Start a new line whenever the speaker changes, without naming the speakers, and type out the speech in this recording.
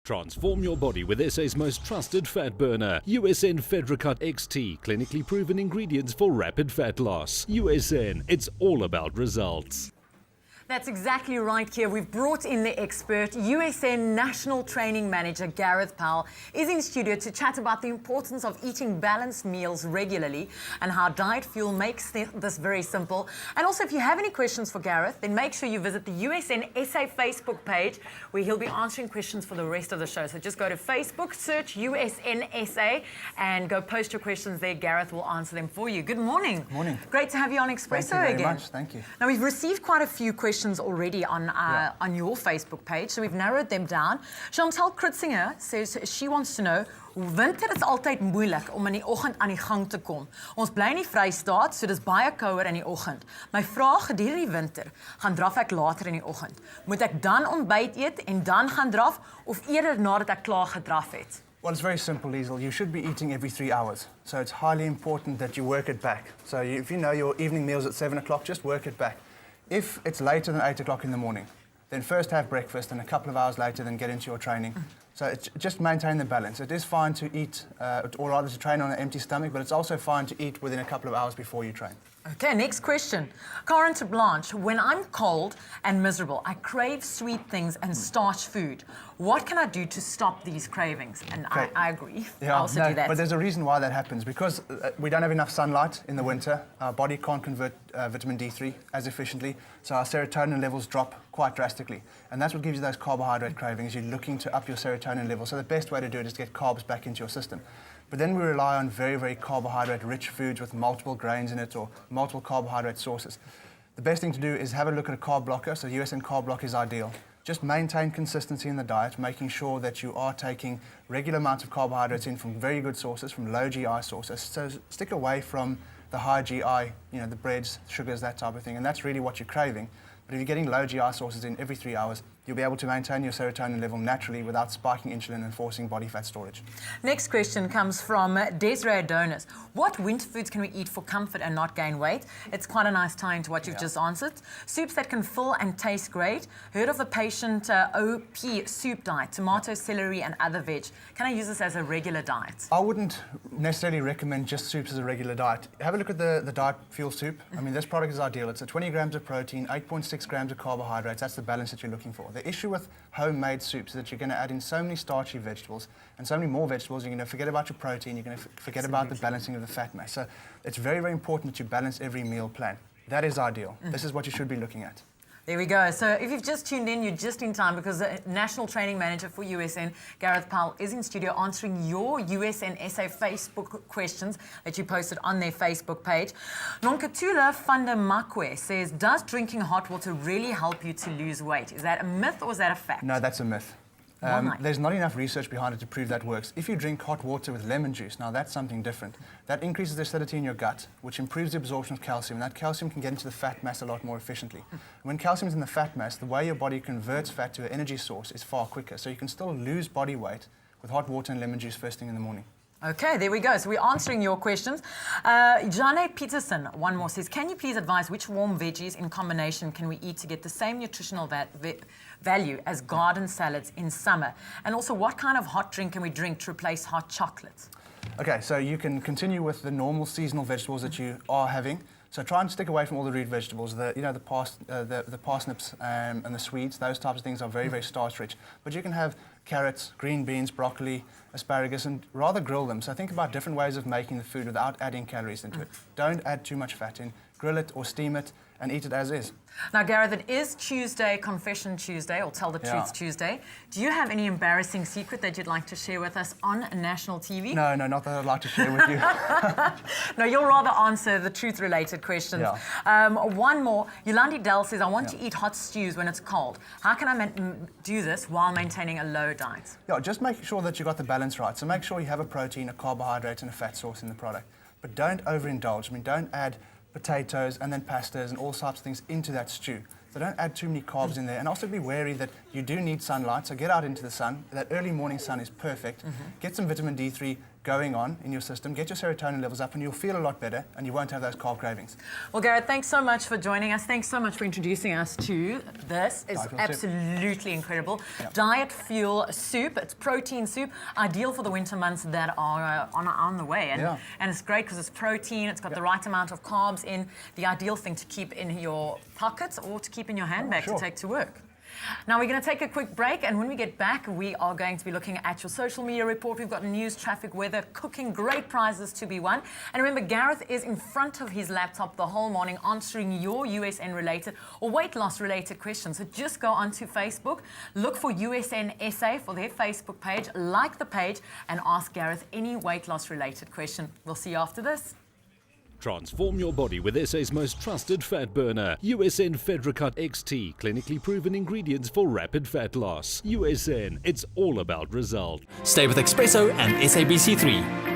Transform your body with SA's most trusted fat burner, USN Fedricut XT, clinically proven ingredients for rapid fat loss. USN, it's all about results.
That's exactly right, Kia. We've brought in the expert. USN National Training Manager Gareth Powell is in studio to chat about the importance of eating balanced meals regularly and how Diet Fuel makes this very simple. And also, if you have any questions for Gareth, then make sure you visit the USN SA Facebook page where he'll be answering questions for the rest of the show. So just go to Facebook, search USN SA and go post your questions there. Gareth will answer them for you. Good morning.
Good morning.
Great to have you on Expresso
Thank you very
again.
much. Thank you.
Now, we've received quite a few questions already on your Facebook page, so we've narrowed them down. Chantal Kritzinger says she wants to know, winter is altyd moeilik om in die oggend aan die gang te kom. Ons bly in die Vrystaat, so dis baie kouer in die oggend. My vraag gedurende die winter, gaan draf ek later in die oggend. Moet ek dan ontbyt eet en dan gaan draf of eerder nadat ek klaar gedraf het?
Well, it's very simple, Liesel. You should be eating every 3 hours. So it's highly important that you work it back. So if you know your evening meal's at 7 o'clock, just work it back. If it's later than 8 o'clock in the morning, then first have breakfast and a couple of hours later then get into your training. So just maintain the balance. It is fine to eat, or rather to train on an empty stomach, but it's also fine to eat within a couple of hours before you train.
Okay, next question. Karen to Blanche, when I'm cold and miserable, I crave sweet things and starch food. What can I do to stop these cravings? And
Okay.
I agree.
Yeah,
I also do that.
But there's a reason why that happens. Because we don't have enough sunlight in the winter, our body can't convert vitamin D3 as efficiently, so our serotonin levels drop quite drastically. And that's what gives you those carbohydrate cravings. You're looking to up your serotonin level. So the best way to do it is to get carbs back into your system. But then we rely on very, very carbohydrate-rich foods with multiple grains in it or multiple carbohydrate sources. The best thing to do is have a look at a carb blocker. So USN carb block is ideal. Just maintain consistency in the diet, making sure that you are taking regular amounts of carbohydrates in from very good sources, from low GI sources. So stick away from the high GI, the breads, sugars, that type of thing. And that's really what you're craving. But if you're getting low GI sources in every 3 hours, you'll be able to maintain your serotonin level naturally without spiking insulin and forcing body fat storage.
Next question comes from Desiree Adonis. What winter foods can we eat for comfort and not gain weight? It's quite a nice tie into what you've just answered. Soups that can fill and taste great. Heard of the patient OP soup diet, tomato, celery and other veg. Can I use this as a regular diet?
I wouldn't necessarily recommend just soups as a regular diet. Have a look at the Diet Fuel soup. I mean, this product is ideal. It's 20 grams of protein, 8.6 grams of carbohydrates. That's the balance that you're looking for. The issue with homemade soups is that you're going to add in so many starchy vegetables and so many more vegetables, you're going to forget about your protein, you're going to forget about the balancing of the fat mass. So it's very, very important that you balance every meal plan. That is ideal. This is what you should be looking at.
There we go. So if you've just tuned in, you're just in time because the National Training Manager for USN, Gareth Powell, is in studio answering your USN SA Facebook questions that you posted on their Facebook page. Nonkatula van der Makwe says, does drinking hot water really help you to lose weight? Is that a myth or is that a fact?
No, that's a myth. There's not enough research behind it to prove that works. If you drink hot water with lemon juice, now that's something different. That increases the acidity in your gut, which improves the absorption of calcium, and that calcium can get into the fat mass a lot more efficiently. When calcium is in the fat mass, the way your body converts fat to an energy source is far quicker, so you can still lose body weight with hot water and lemon juice first thing in the morning.
Okay, there we go. So we're answering your questions. Jane Peterson, one more, says, can you please advise which warm veggies in combination can we eat to get the same nutritional value as garden salads in summer? And also, what kind of hot drink can we drink to replace hot chocolate?
Okay, so you can continue with the normal seasonal vegetables that you are having. So try and stick away from all the root vegetables. The parsnips and the Swedes, those types of things are very, very starch-rich. But you can have carrots, green beans, broccoli, asparagus, and rather grill them. So think about different ways of making the food without adding calories into it. Don't add too much fat in. Grill it or steam it and eat it as is.
Now, Gareth, it is Tuesday, Confession Tuesday, or Tell the Truth Tuesday. Do you have any embarrassing secret that you'd like to share with us on national TV?
No, not that I'd like to share with you.
No, you'll rather answer the truth-related questions.
Yeah.
One more. Yolandi Dell says, I want to eat hot stews when it's cold. How can I do this while maintaining a low diet?
Yeah, just make sure that you got the balance right. So make sure you have a protein, a carbohydrate, and a fat source in the product. But don't overindulge. I mean, don't add potatoes and then pastas and all sorts of things into that stew. So don't add too many carbs in there. And also be wary that you do need sunlight, so get out into the sun. That early morning sun is perfect. Get some vitamin D3 going on in your system, get your serotonin levels up, and you'll feel a lot better, and you won't have those carb cravings.
Well, Gareth, thanks so much for joining us. Thanks so much for introducing us to this. It's
Diet Fuel
absolutely incredible.
Yep.
Diet Fuel Soup. It's protein soup, ideal for the winter months that are on the way. And it's great because it's protein. It's got the right amount of carbs in. The ideal thing to keep in your pockets or to keep in your handbag to take to work. Now we're going to take a quick break, and when we get back, we are going to be looking at your social media report. We've got news, traffic, weather, cooking, great prizes to be won. And remember, Gareth is in front of his laptop the whole morning answering your USN-related or weight loss-related questions. So just go onto Facebook, look for USN SA for their Facebook page, like the page, and ask Gareth any weight loss-related question. We'll see you after this.
Transform your body with SA's most trusted fat burner. USN Fedricut XT, clinically proven ingredients for rapid fat loss. USN, it's all about result.
Stay with Expresso and SABC3.